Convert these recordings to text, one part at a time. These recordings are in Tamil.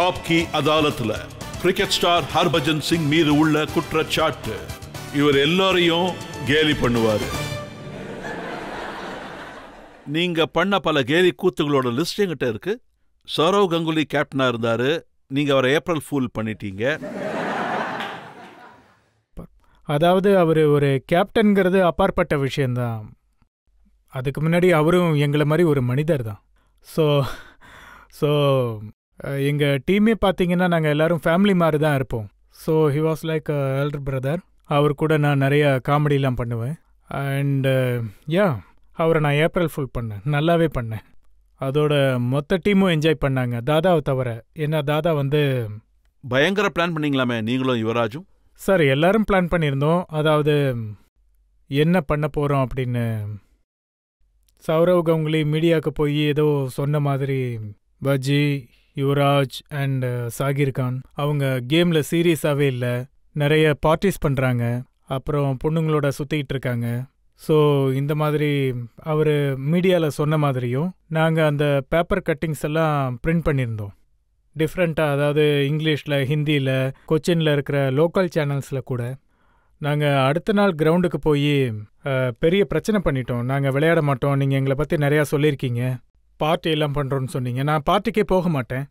ஆப்கி அதாலத்ல கிரிக்கெட் ஸ்டார் ஹர்பஜன் சிங் மீது உள்ள குற்றச்சாட்டு. இவர் எல்லாரையும் கேலி பண்ணுவாரு. நீங்க பண்ண பல கேலி கூத்துகளோட லிஸ்ட் என்கிட்ட இருக்கு. சௌரவ் கங்குலி கேப்டனா இருந்தாரு. நீங்க அவரை ஏப்ரல் ஃபூல் பண்ணிட்டீங்க. அதாவது அவர் ஒரு கேப்டன்கிறது அப்பாற்பட்ட விஷயந்தான். அதுக்கு முன்னாடி அவரும் எங்களை மாதிரி ஒரு மனிதர் தான். ஸோ எங்கள் டீமே பார்த்தீங்கன்னா நாங்கள் எல்லோரும் ஃபேமிலி மாதிரி தான் இருப்போம். So he was like elder brother. அவர் கூட நான் நிறைய காமெடிலாம் பண்ணுவேன். அண்டு அவரை நான் ஏப்ரல் ஃபுல் பண்ணேன், நல்லாவே பண்ணேன். அதோட மொத்த டீமும் என்ஜாய் பண்ணாங்க, தாதாவை தவிர. ஏன்னா தாதா பயங்கர பிளான் பண்ணீங்களாமே நீங்களும் யுவராஜும். சார் எல்லாரும் பிளான் பண்ணியிருந்தோம். அதாவது என்ன பண்ண போகிறோம் அப்படின்னு. சௌரவ் கங்குலி மீடியாவுக்கு போய் ஏதோ சொன்ன மாதிரி பஜ்ஜி, யுவராஜ் அண்ட் சாகிர் கான் அவங்க கேமில் சீரியஸாகவே இல்லை, நிறைய பார்ட்டிஸ் பண்ணுறாங்க, அப்புறம் பொண்ணுங்களோட சுற்றிக்கிட்டு இருக்காங்க. ஸோ இந்த மாதிரி அவர் மீடியாவில் சொன்ன மாதிரியும் நாங்கள் அந்த பேப்பர் கட்டிங்ஸ் எல்லாம் பிரிண்ட் பண்ணியிருந்தோம் டிஃப்ரெண்ட்டாக. அதாவது இங்கிலீஷில், ஹிந்தியில், கொச்சினில் இருக்கிற லோக்கல் சேனல்ஸில் கூட. நாங்கள் அடுத்த நாள் கிரவுண்டுக்கு போய் பெரிய பிரச்சனை பண்ணிட்டோம். நாங்கள் விளையாட மாட்டோம், நீங்கள் எங்களை பற்றி நிறையா சொல்லியிருக்கீங்க, பார்ட்டி எல்லாம் பண்ணுறோன்னு சொன்னீங்க. நான் பார்ட்டிக்கே போக மாட்டேன்,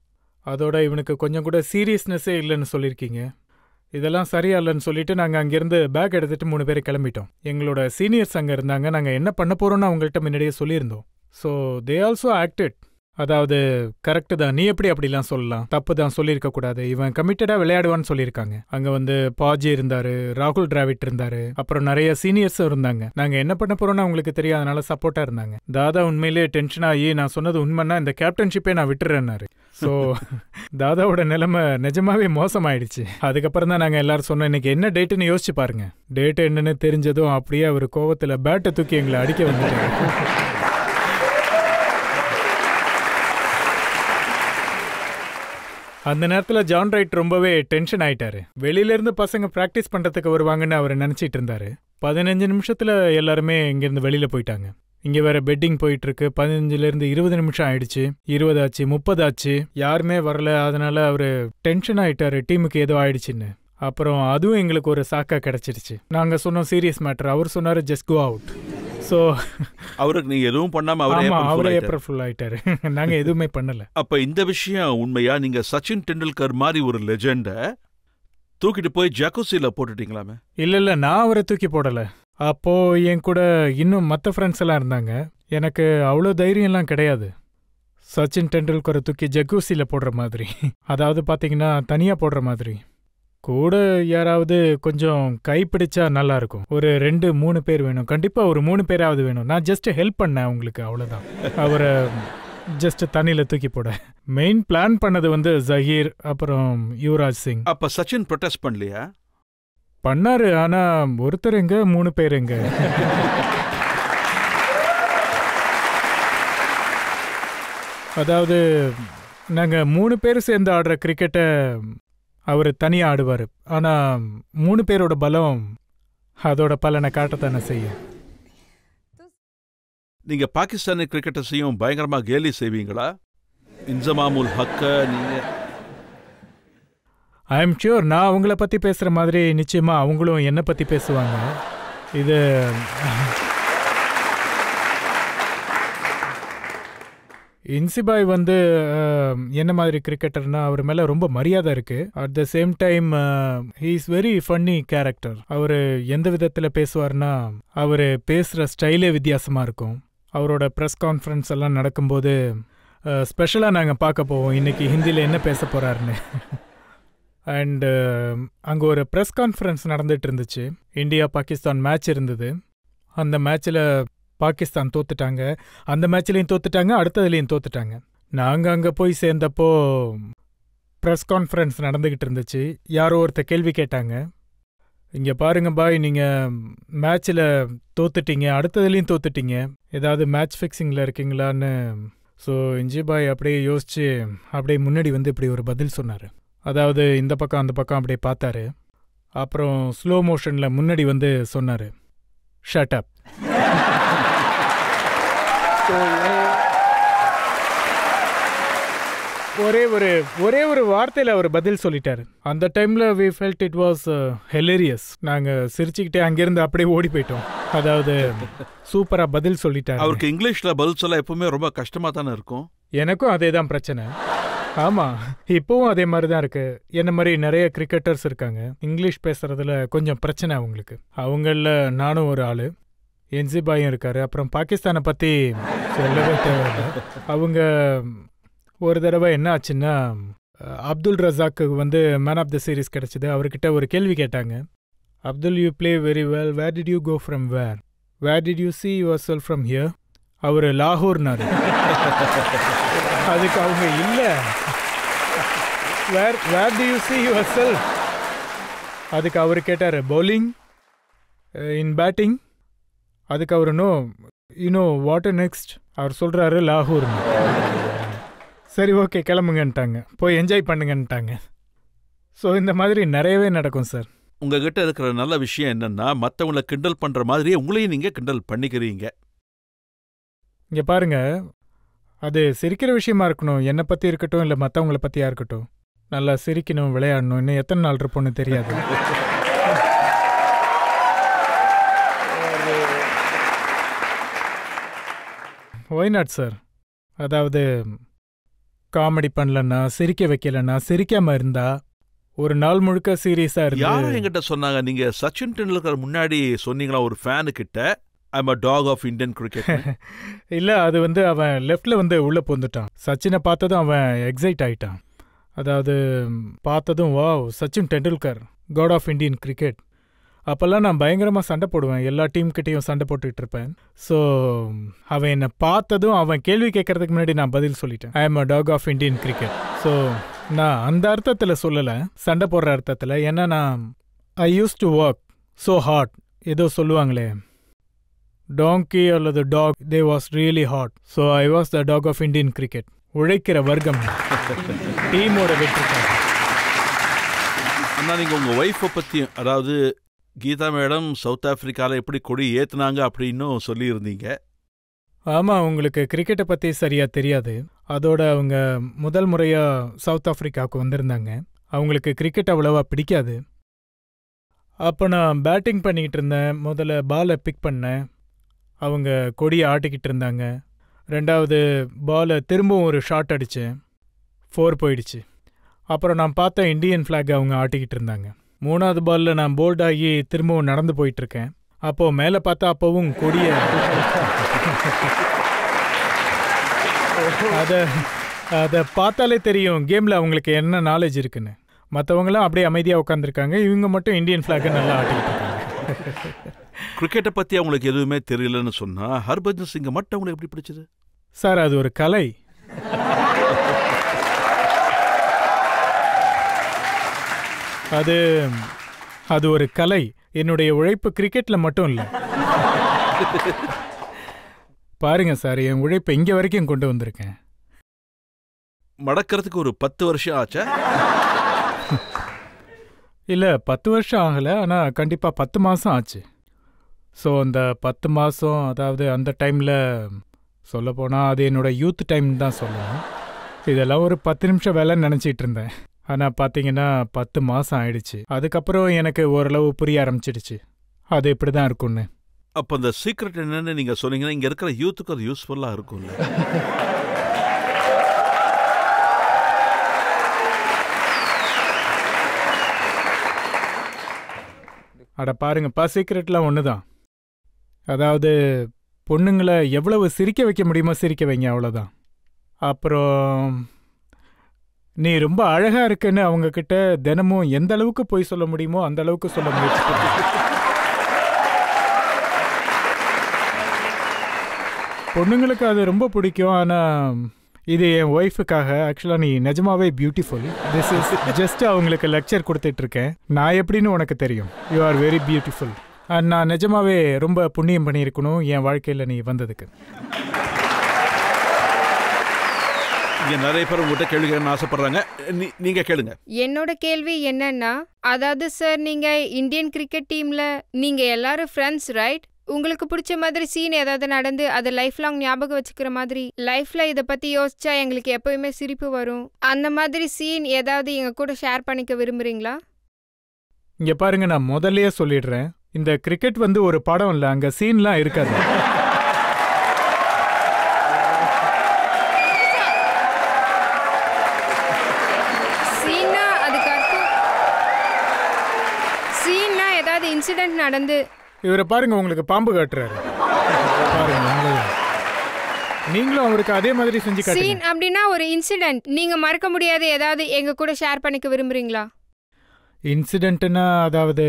அதோட இவனுக்கு கொஞ்சம் கூட சீரியஸ்னஸே இல்லைன்னு சொல்லியிருக்கீங்க. இதெல்லாம் சரியா இல்லைன்னு சொல்லிட்டு நாங்கள் அங்கேருந்து பேக் எடுத்துகிட்டு 3 பேர் கிளம்பிட்டோம். எங்களோட சீனியர்ஸ் அங்கே இருந்தாங்க. நாங்கள் என்ன பண்ண போகிறோன்னு அவங்கள்ட்ட முன்னாடியே சொல்லியிருந்தோம். So they also acted. அதாவது கரெக்டு தான், நீ எப்படி அப்படிலாம் சொல்லலாம், தப்பு தான், சொல்லியிருக்கக்கூடாது, இவன் கமிட்டடாக விளையாடுவான்னு சொல்லியிருக்காங்க. அங்கே பாஜி இருந்தார், ராகுல் டிராவிட் இருந்தார், அப்புறம் நிறைய சீனியர்ஸும் இருந்தாங்க. நாங்கள் என்ன பண்ண போகிறோன்னு அவங்களுக்கு தெரியாதனால சப்போர்ட்டாக இருந்தாங்க. தாதா உண்மையிலே டென்ஷன் ஆகி நான் சொன்னது உண்மைன்னா இந்த கேப்டன்ஷிப்பே நான் விட்டுறேன்னாரு. ஸோ தாதாவோட நிலைமை நிஜமாவே மோசமாயிடுச்சு. அதுக்கப்புறம் தான் நாங்கள் எல்லாரும் சொன்னோம், இன்னைக்கு என்ன டேட்டுன்னு யோசிச்சு பாருங்க. டேட்டு என்னன்னு தெரிஞ்சதும் அப்படியே அவர் கோவத்தில் பேட்டை தூக்கி எங்களை அடிக்க வந்துட்டாரு. அந்த நேரத்தில் ஜான் ரைட் ரொம்பவே டென்ஷன் ஆயிட்டாரு. வெளியிலேருந்து பசங்க ப்ராக்டிஸ் பண்ணுறதுக்கு வருவாங்கன்னு அவர் நினச்சிட்டு இருந்தாரு. 15 நிமிஷத்தில் எல்லாருமே இங்கேருந்து வெளியில் போயிட்டாங்க. இங்கே வேற பெட்டிங் போயிட்டுருக்கு. 15லேருந்து 20 நிமிஷம் ஆயிடுச்சு, 20 ஆச்சு, 30 ஆச்சு, யாருமே வரல. அதனால அவர் டென்ஷன் ஆயிட்டாரு, டீமுக்கு ஏதோ ஆயிடுச்சுன்னு. அப்புறம் அதுவும் எங்களுக்கு ஒரு சாக்கா கிடைச்சிருச்சு. நாங்கள் சொன்னோம் சீரியஸ் மேட்டர், அவர் சொன்னார் ஜஸ்ட் கோ அவுட். ஸோ அவருக்கு நீங்க எதுவும் பண்ணாம அவரே ஏப்ரல் ஃபுல் ஆயிட்டாரு. நாங்க எதுவுமே பண்ணல. அப்ப இந்த விஷயம் உண்மையா? நீங்க சச்சின் டெண்டுல்கர் மாதிரி ஒரு லெஜெண்ட தூக்கிட்டு போய் ஜாக்குசில போட்டுட்டீங்களாமே? இல்ல, நான் அவரை தூக்கி போடல. அப்போ என் கூட இன்னும் மற்ற ஃப்ரெண்ட்ஸ் எல்லாம் இருந்தாங்க. எனக்கு அவ்வளோ தைரியம்லாம் கிடையாது சச்சின் டெண்டுல்கரை தூக்கி ஜக்கூசில போடுற மாதிரி. அதாவது பாத்தீங்கன்னா தனியா போடுற மாதிரி. கூட யாராவது கொஞ்சம் கைப்பிடிச்சா நல்லா இருக்கும். ஒரு 2-3 பேர் வேணும், கண்டிப்பா ஒரு 3 பேராவது வேணும். நான் ஜஸ்ட் ஹெல்ப் பண்ணேன் அவங்களுக்கு, அவ்வளவுதான். அவரை ஜஸ்ட் தண்ணியில தூக்கி போட. மெயின் பிளான் பண்ணது ஜஹீர் அப்புறம் யுவராஜ் சிங். அப்ப சச்சின் ப்ரொடெஸ்ட் பண்ணலையா? பண்ணாரு, ஆனா ஒருத்தர் எங்க, 3 பேர் எங்க. அதாவது நாங்க 3 பேர் சேர்ந்து ஆடுற கிரிக்கெட்டை அவர் தனியாக ஆடுவார். ஆனால் 3 பேரோட பலம் அதோட பலனை காட்டத்தானே செய்யும். நீங்க பாகிஸ்தானி கிரிக்கெட்டர்ஸையும் பயங்கரமா கேலி செய்வீங்களா? இன்சமாமுல் ஹக்க நீங்க? ஐ எம் ஷியோர், நான் அவங்கள பற்றி பேசுகிற மாதிரி நிச்சயமாக அவங்களும் என்னை பற்றி பேசுவாங்க. இது இன்சிபாய் என்ன மாதிரி கிரிக்கெட்டர்னா அவர் மேலே ரொம்ப மரியாதை இருக்குது. At the same time he is very funny character. அவர் எந்த விதத்தில் பேசுவார்னா அவர் பேசுகிற ஸ்டைலே வித்தியாசமாக இருக்கும். அவரோட ப்ரெஸ் கான்ஃபரன்ஸ் எல்லாம் நடக்கும்போது ஸ்பெஷலாக நாங்கள் பார்க்க போவோம் இன்னைக்கு ஹிந்தியில் என்ன பேச போகிறாருன்னு. அண்டு அங்கே ஒரு ப்ரெஸ் கான்ஃபரன்ஸ் நடந்துட்டு இருந்துச்சு. இந்தியா பாகிஸ்தான் மேட்ச் இருந்தது. அந்த மேட்ச்சில் பாகிஸ்தான் தோத்துட்டாங்க, அந்த மேட்ச்லையும் தோத்துட்டாங்க, அடுத்ததுலேயும் தோத்துட்டாங்க. நாங்கள் அங்கே போய் சேர்ந்தப்போ ப்ரெஸ் கான்ஃபரன்ஸ் நடந்துக்கிட்டு இருந்துச்சு. யாரோ ஒருத்தர் கேள்வி கேட்டாங்க, இங்கே பாருங்க பாய், நீங்கள் மேட்ச்சில் தோத்துட்டீங்க, அடுத்ததுலேயும் தோத்துட்டீங்க, ஏதாவது மேட்ச் ஃபிக்ஸிங்கில் இருக்கீங்களான்னு. ஸோ இஞ்சி பாய் அப்படியே யோசிச்சு அப்படியே முன்னாடி இப்படி ஒரு பதில் சொன்னார். அதாவது இந்த பக்கம் அந்த பக்கம் அப்படியே பார்த்தாரு. அப்புறம் ஸ்லோ மோஷனில் முன்னாடி சொன்னார், ஷட் அப். ஒரே ஒரு வார்த்தையில அவர் பதில் சொல்லிட்டாரு. அந்த டைம்ல we felt it was hilarious. நாங்க சிரிச்சுக்கிட்டே அங்கிருந்து அப்படியே ஓடி போயிட்டோம். அதாவது சூப்பரா பதில் சொல்லிட்டாரு. அவருக்கு இங்கிலீஷ்ல பதில் சொல்ல எப்பவுமே ரொம்ப கஷ்டமா தானே இருக்கும். எனக்கும் அதே தான் பிரச்சனை. ஆமா, இப்பவும் அதே மாதிரி தான் இருக்கு. என்ன மாதிரி நிறைய கிரிக்கெட்டர்ஸ் இருக்காங்க, இங்கிலீஷ் பேசுறதுல கொஞ்சம் பிரச்சனை அவங்களுக்கு. அவங்கள நானும் ஒரு ஆளு. என்சிபாயும் இருக்காரு. அப்புறம் பாகிஸ்தானை பத்தி சொல்லவே தேவையில்லை. அவங்க ஒரு தடவை என்ன ஆச்சுன்னா, அப்துல் ரஸாக்கு மேன் ஆஃப் த சீரீஸ் கிடைச்சது. அவர்கிட்ட ஒரு கேள்வி கேட்டாங்க. Abdul, you play very well, where did you go from where did you see yourself from here? அவர் லாகூர்னாரு. அதுக்கு அவங்க இல்ல, where do you see yourself? அதுக்கு அவர் கேட்டாரு, பவுலிங் இன் பேட்டிங். அதுக்கு அவர் நோ, யூனோ வாட் நெக்ஸ்ட்? அவர் சொல்றாரு லாகூர்னு. சரி, ஓகே, கிளம்புங்கன்ட்டாங்க, போய் என்ஜாய் பண்ணுங்கன்ட்டாங்க. ஸோ இந்த மாதிரி நிறையவே நடக்கும் சார். உங்ககிட்ட இருக்கிற நல்ல விஷயம் என்னன்னா, மற்றவங்களை கிண்டல் பண்ற மாதிரியே உங்களையும் நீங்க கிண்டல் பண்ணிக்கிறீங்க. இங்க பாருங்க, அது சிரிக்கிற விஷயமா இருக்கணும். என்னை பத்தி இருக்கட்டும், இல்லை மற்றவங்கள பத்தியா இருக்கட்டும், நல்லா சிரிக்கணும், விளையாடணும். இன்னும் எத்தனை நாள் இருப்போன்னு தெரியாது. Why not sir? அதாவது காமெடி பண்ணலன்னா, சிரிக்க வைக்கலன்னா, சிரிக்காம இருந்தா, ஒரு நாள் முழுக்க சீரியஸா இருக்கு. யாரும் என்கிட்ட சொன்னாங்க, நீங்க சச்சின் டெண்டுல்கர் முன்னாடி சொன்னீங்களா ஒரு ஃபேனு கிட்ட, I'm a dog of Indian cricket. இல்ல, அது அவன் லெஃப்ட்ல உள்ள போந்துட்டான். சச்சினை பார்த்ததும் அவன் எக்ஸைட் ஆயிட்டான். அதாவது பார்த்ததும் wow, Sachin Tendulkar, god of Indian cricket. அப்போல்லாம் நான் பயங்கரமாக சண்டை போடுவேன், எல்லா டீம்கிட்டையும் சண்டை போட்டுக்கிட்டு இருப்பேன். ஸோ அவன் என்னை பார்த்ததும் அவன் கேள்வி கேட்கறதுக்கு முன்னாடி நான் பதில் சொல்லிட்டேன், I am a dog of Indian cricket. So நான் அந்த அர்த்தத்தில் சொல்லலை, சண்டை போடுற அர்த்தத்தில். ஏன்னா நான் I use to work so hard. ஏதோ சொல்லுவாங்களே, டாங்கி அல்லது dog, they was really hard. So I was the dog of Indian cricket. உழைக்கிற வர்க்கம், டீமோட வெற்றிக்காக. ஆனால் நீங்கள் உங்கள் ஒய்ஃபை பற்றியும், அதாவது கீதா மேடம் சவுத் ஆப்பிரிக்காவில் எப்படி கொடி ஏற்றுனாங்க அப்படின்னும் சொல்லியிருந்தீங்க. ஆமாம், உங்களுக்கு கிரிக்கெட்டை பற்றி சரியாக தெரியாது. அதோட அவங்க முதல் முறையாக சவுத் ஆப்பிரிக்காவுக்கு வந்திருந்தாங்க. அவங்களுக்கு கிரிக்கெட் அவ்வளோவா பிடிக்காது. அப்போ நான் பேட்டிங் பண்ணிக்கிட்டு இருந்தேன். முதல்ல பாலை பிக் பண்ணேன், அவங்க கொடியை ஆட்டிக்கிட்டு இருந்தாங்க. ரெண்டாவது பாலை திரும்பவும் ஒரு ஷாட் அடித்தேன், 4 போயிடுச்சு. அப்புறம் நான் பார்த்த இந்தியன் ஃப்ளாக் அவங்க ஆட்டிக்கிட்டு இருந்தாங்க. 3வது பாலில் நான் போல்ட் ஆகி திரும்பவும் நடந்து போயிட்டுருக்கேன். அப்போது மேலே பார்த்தா அப்போவும் கொடியை அதை பார்த்தாலே தெரியும் கேமில் அவங்களுக்கு என்ன நாலேஜ் இருக்குன்னு. மற்றவங்களாம் அப்படியே அமைதியாக உட்காந்துருக்காங்க, இவங்க மட்டும் இந்தியன் ஃப்ளாகை நல்லா ஆட்டிக்கிட்டு இருக்காங்க. கிரிக்கெட்டை பற்றி அவங்களுக்கு எதுவுமே தெரியலன்னு சொன்னால் ஹர்பஜன் சிங்கை மட்டும் அவங்களுக்கு எப்படி பிடிச்சது? சார், அது ஒரு கலை. அது ஒரு கலை. என்னுடைய உழைப்பு கிரிக்கெட்ல மட்டும் இல்லை. பாருங்க சார், என் உழைப்பை இங்க வரைக்கும் கொண்டு வந்திருக்கேன். மடக்கிறதுக்கு ஒரு 10 வருஷம் ஆச்சா? இல்ல, 10 வருஷம் ஆகல, ஆனா கண்டிப்பா 10 மாசம் ஆச்சு. ஸோ அந்த 10 மாசம், அதாவது அந்த டைம்ல சொல்ல போனா அது என்னோட யூத் டைம் தான் சொல்லணும். இதெல்லாம் ஒரு 10 நிமிஷம் வேலைன்னு நினைச்சிட்டு இருந்தேன். ஆனால் பார்த்தீங்கன்னா 10 மாதம் ஆயிடுச்சு. அதுக்கப்புறம் எனக்கு ஓரளவு புரிய ஆரம்பிச்சிடுச்சு அது இப்படி தான் இருக்கும்னு. அப்போ அந்த சீக்ரெட் என்னன்னு நீங்கள் சொன்னீங்கன்னா இங்கே இருக்கிற யூத்துக்கு அது யூஸ்ஃபுல்லாக இருக்கும்ல. அட பாருங்கப்பா, சீக்ரெட்லாம் ஒன்று தான். அதாவது பொண்ணுங்களை எவ்வளவு சிரிக்க வைக்க முடியுமோ சிரிக்க வைங்க, அவ்வளோதான். அப்புறம் நீ ரொம்ப அழகா இருக்குன்னு அவங்க கிட்ட தினமும் எந்த அளவுக்கு போய் சொல்ல முடியுமோ அந்த அளவுக்கு சொல்ல முயற்சி பண்ணு. பொண்ணுங்களுக்கு அது ரொம்ப பிடிக்கும். ஆனால் இது என் ஒய்ஃபுக்காக. ஆக்சுவலாக நீ நிஜமாவே பியூட்டிஃபுல். திஸ் இஸ் ஜஸ்ட் அவங்களுக்கு லெக்சர் கொடுத்துட்டு இருக்கேன். நான் எப்படின்னு உனக்கு தெரியும். You are very beautiful. நான் நிஜமாவே ரொம்ப புண்ணியம் பண்ணியிருக்கணும் என் வாழ்க்கையில் நீ வந்ததுக்கு. இங்க நிறைய பேர் உங்ககிட்ட கேள்வி கேட்கணும்னு ஆசைப்படுறாங்க, நீங்க கேளுங்க. என்னோட கேள்வி என்னன்னா, அதாவது சார், நீங்க இந்தியன் கிரிக்கெட் டீம்ல நீங்க எல்லாரும் ஃப்ரெண்ட்ஸ் ரைட்? உங்களுக்கு பிடிச்ச மாதிரி சீன் ஏதாவது நடந்து அதை லைஃப் லாங் ஞாபகம் வச்சுக்கிற மாதிரி, லைஃப்ல இதை பத்தி யோசிச்சா எங்களுக்கு எப்பவுமே சிரிப்பு வரும், அந்த மாதிரி சீன் ஏதாவது எங்க கூட ஷேர் பண்ணிக்க விரும்புறீங்களா? இங்க பாருங்க, நான் முதல்லயே சொல்லிடுறேன், இந்த கிரிக்கெட் வந்து ஒரு படம் இல்ல, அங்க சீன்லாம் இருக்காது. சீன்னா அதுக்கு அர்த்தம் சீன்னா ஏதாவது இன்சிடென்ட் நடந்து. இவரை பாருங்க, உங்களுக்கு பாம்பு காட்டுறாரு பாருங்க. நீங்களும் அவருக்கு அதே மாதிரி செஞ்சு காட்டுங்க. சீன் அப்படின்னா ஒரு இன்சிடென்ட், நீங்க மறக்க முடியாத ஏதாவது எங்க கூட ஷேர் பண்ணிக்க விரும்புறீங்களா? இன்சிடென்ட்னா அதாவது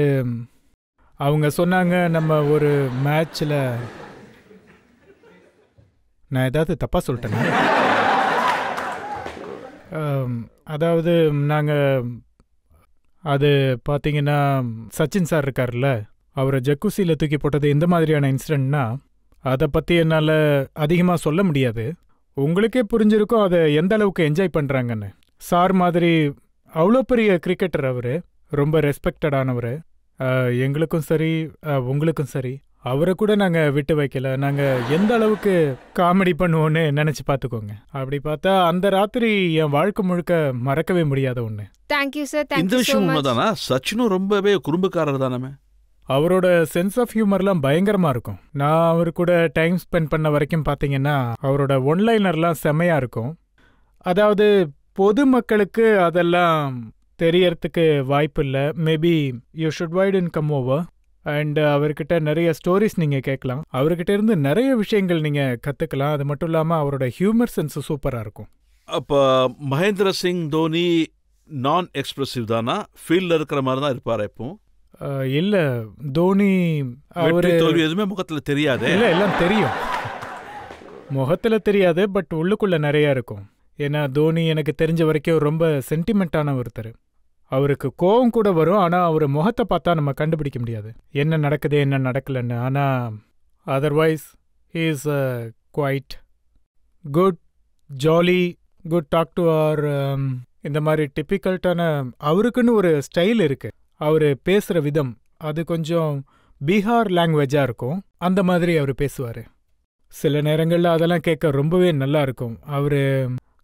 அவங்க சொன்னாங்க நம்ம ஒரு மேட்ச்ல, நான் ஏதாவது தப்பா சொல்லிட்டேன்னா, அதாவது நாங்கள் அது பார்த்தீங்கன்னா சச்சின் சார் இருக்கார்ல, அவரை ஜக்குசியில் தூக்கி போட்டது இந்த மாதிரியான இன்சிடென்ட்னா அதை பற்றி என்னால் அதிகமாக சொல்ல முடியாது. உங்களுக்கே புரிஞ்சிருக்கும் அதை எந்த அளவுக்கு என்ஜாய் பண்ணுறாங்கன்னு. சார் மாதிரி அவ்வளோ பெரிய கிரிக்கெட்டர் அவர், ரொம்ப ரெஸ்பெக்டடானவர். எங்களுக்கும் சரி உங்களுக்கும் சரி, அவரை கூட நாங்கள் விட்டு வைக்கல. நாங்கள் எந்த அளவுக்கு காமெடி பண்ணுவோன்னு நினச்சி பார்த்துக்கோங்க. அப்படி பார்த்தா அந்த ராத்திரி என் வாழ்க்கை முழுக்க மறக்கவே முடியாத ஒன்று. Thank you sir. இந்த விஷயம் உண்மைதானா? சச்சினும் ரொம்பவே குறும்புக்காரர் தானே? அவரோட சென்ஸ் ஆஃப் ஹியூமர்லாம் பயங்கரமாக இருக்கும். நான் அவர் கூட டைம் ஸ்பெண்ட் பண்ண வரைக்கும் பார்த்தீங்கன்னா அவரோட ஒன்லைனர்லாம் செம்மையாக இருக்கும். அதாவது பொதுமக்களுக்கு அதெல்லாம் தெரியறதுக்கு வாய்ப்பு இல்லை. Maybe you should wait and come over. And அவர்கிட்ட நிறைய ஸ்டோரிஸ் நீங்கள் கேட்கலாம். அவர்கிட்ட இருந்து நிறைய விஷயங்கள் நீங்கள் கற்றுக்கலாம். அது மட்டும் இல்லாமல் அவரோட ஹியூமர் சென்ஸ் சூப்பராக இருக்கும். அப்போ மகேந்திர சிங் தோனி நான் எக்ஸ்பிரசிவ் தானா? ஃபீல்டில் இருக்கிற மாதிரி தான் இருப்பார் இப்போ? இல்லை, தோனி அவர் தோல்வி எதுவுமே முகத்தில் தெரியாது. இல்லை, எல்லாம் தெரியும், முகத்தில் தெரியாது, பட் உள்ளுக்குள்ளே நிறையா இருக்கும். ஏன்னா தோனி எனக்கு தெரிஞ்ச வரைக்கும் ரொம்ப சென்டிமெண்ட்டான ஒருத்தர். அவருக்கு கோவம் கூட வரும், ஆனால் அவர் முகத்தை பார்த்தா நம்ம கண்டுபிடிக்க முடியாது என்ன நடக்குது என்ன நடக்கலன்னு. ஆனால் otherwise he is quite good, jolly, good talk to அவர். இந்த மாதிரி டிப்பிக்கல்ட்டான அவருக்குன்னு ஒரு ஸ்டைல் இருக்கு. அவர் பேசுகிற விதம் அது கொஞ்சம் பீகார் லாங்குவேஜாக இருக்கும். அந்த மாதிரி அவர் பேசுவார். சில நேரங்களில் அதெல்லாம் கேட்க ரொம்பவே நல்லா இருக்கும். அவர்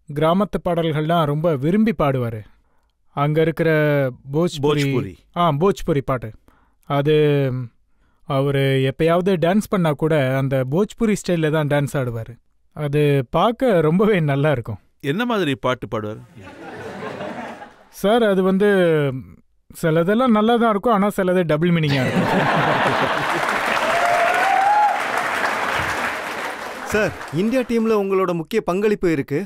கிராமத்து பாடல்கள்லாம் ரொம்ப விரும்பி பாடுவார். அங்கே இருக்கிற போஜ்புரி பாட்டு, அது அவர் எப்பயாவது டான்ஸ் பண்ணால் கூட அந்த போஜ்புரி ஸ்டைலில் தான் டான்ஸ் ஆடுவார். அது பார்க்க ரொம்பவே நல்லா இருக்கும். என்ன மாதிரி பாட்டு பாடுவார் சார்? அது வந்து சிலதெல்லாம் நல்லா தான் இருக்கும், ஆனால் சிலது டபுள் மீனிங்காக இருக்கும். சார், இந்தியா டீமில் உங்களோட முக்கிய பங்களிப்பு இருக்கு.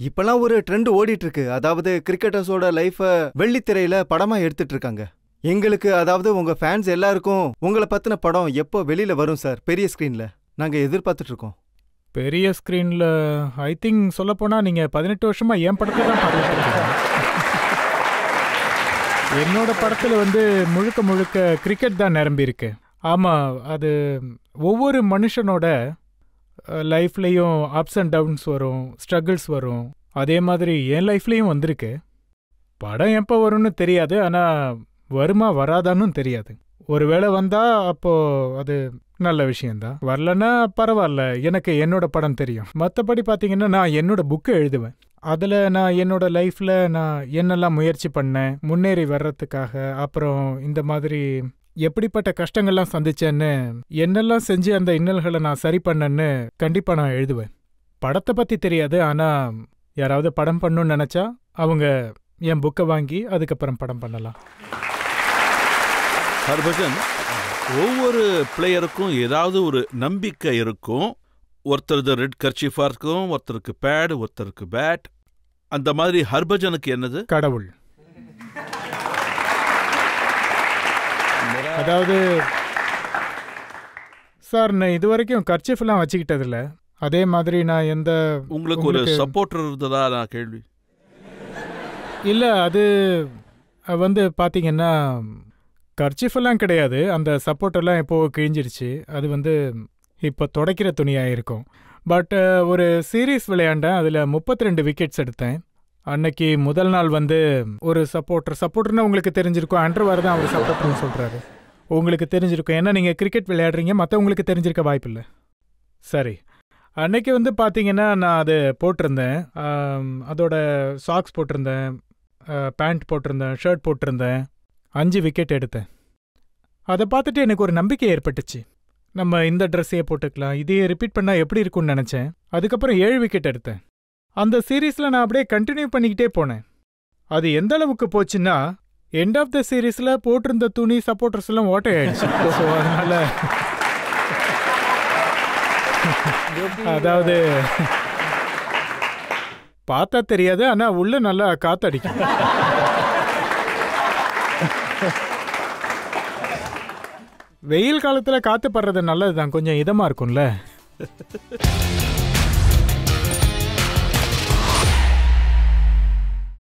இப்பெல்லாம் ஒரு ட்ரெண்ட் ஓடிட்டு இருக்கு. அதாவது கிரிக்கெட்டர்ஸோட லைஃபை வெள்ளித்திரையில படமா எடுத்துட்டு இருக்காங்க. எங்களுக்கு, அதாவது உங்க ஃபேன்ஸ் எல்லாருக்கும் உங்களை பத்தின படம் எப்போ வெளியில வரும் சார்? பெரிய ஸ்கிரீன்ல நாங்க எதிர்பார்த்துட்டு இருக்கோம். பெரிய ஸ்கிரீன்ல ஐ திங்க் சொல்ல போனா நீங்க 18 வருஷமா என் படத்தை தான் பார்த்துட்டு. என்னோட படத்துல வந்து முழுக்க முழுக்க கிரிக்கெட் தான் நிரம்பி இருக்கு. ஆமா, அது ஒவ்வொரு மனுஷனோட லைஃப்லேயும் அப்ஸ் அண்ட் டவுன்ஸ் வரும், ஸ்ட்ரகிள்ஸ் வரும். அதே மாதிரி என் லைஃப்லேயும் வந்திருக்கு. படம் எப்போ வரும்னு தெரியாது, ஆனால் வருமா வராதான்னு தெரியாது. ஒருவேளை வந்தால் அப்போது அது நல்ல விஷயந்தான். வரலன்னா பரவாயில்ல, எனக்கு என்னோட படம் தெரியும். மற்றபடி பார்த்தீங்கன்னா நான் என்னோட புக்கை எழுதுவேன். அதில் நான் என்னோட லைஃப்பில் நான் என்னெல்லாம் முயற்சி பண்ணேன் முன்னேறி வர்றதுக்காக, அப்புறம் இந்த மாதிரி எப்படிப்பட்ட கஷ்டங்கள்லாம் சந்திச்சேன்னு, என்னெல்லாம் செஞ்சு அந்த இன்னல்களை நான் சரி பண்ணேன்னு கண்டிப்பாக நான் எழுதுவேன். படத்தை பற்றி தெரியாது, ஆனால் யாராவது படம் பண்ணணும்னு நினச்சா அவங்க என் புக்கை வாங்கி அதுக்கப்புறம் படம் பண்ணலாம். ஹர்பஜன், ஒவ்வொரு பிளேயருக்கும் ஏதாவது ஒரு நம்பிக்கை இருக்கும். ஒருத்தருக்கு ரெட் கர்ச்சீஃபாக இருக்கும், ஒருத்தருக்கு பேட், ஒருத்தருக்கு பேட். அந்த மாதிரி ஹர்பஜனுக்கு என்னது? கடவுள். அதாவது சார், நான் இது வரைக்கும் கர்ச்சீஃப்லாம் வச்சுக்கிட்டதில்ல. அதே மாதிரி நான் எந்த உங்களுக்கு ஒரு சப்போர்ட்டர் இருந்ததா நான் கேள்வி? இல்லை, அது வந்து பார்த்தீங்கன்னா கர்ச்சீஃபெல்லாம் கிடையாது. அந்த சப்போர்ட்டெல்லாம் இப்போது கிழிஞ்சிருச்சு. அது வந்து இப்போ துடைக்கிற துணியாக இருக்கும். பட் ஒரு சீரீஸ் விளையாண்டேன், அதில் 32 விக்கெட்ஸ் எடுத்தேன். அன்னைக்கு முதல் நாள் வந்து ஒரு சப்போர்ட்டர்னா உங்களுக்கு தெரிஞ்சிருக்கும், அண்டர்வார் தான் அவர் சப்போர்ட்டர்னு சொல்கிறாரு. உங்களுக்கு தெரிஞ்சிருக்கும். ஏன்னா நீங்கள் கிரிக்கெட் விளையாடுறீங்க, மற்றவங்களுக்கு தெரிஞ்சிருக்க வாய்ப்பில்லை. சரி, அன்னைக்கு வந்து பார்த்தீங்கன்னா நான் அது போட்டிருந்தேன். அதோட சாக்ஸ் போட்டிருந்தேன், பேண்ட் போட்டிருந்தேன், ஷர்ட் போட்டிருந்தேன். 5 விக்கெட் எடுத்தேன். அதை பார்த்துட்டு எனக்கு ஒரு நம்பிக்கை ஏற்பட்டுச்சு. நம்ம இந்த ட்ரெஸ்ஸையே போட்டுக்கலாம், இதையே ரிப்பீட் பண்ணால் எப்படி இருக்கும்னு நினச்சேன். அதுக்கப்புறம் 7 விக்கெட் எடுத்தேன். அந்த சீரீஸில் நான் அப்படியே கண்டினியூ பண்ணிக்கிட்டே போனேன். அது எந்த அளவுக்கு போச்சுன்னா, எண்ட் ஆஃப் த சீரீஸில் போட்டிருந்த துணி சப்போர்ட்டர்ஸ் எல்லாம் ஓட்டை ஆயிடுச்சு. ஸோ அதனால அதாவது பார்த்தா தெரியாது, ஆனால் உள்ள நல்லா காத்தடிக்கும். வெயில் காலத்தில் காற்று படுறது நல்லது தான், கொஞ்சம் இதமாக இருக்கும்ல.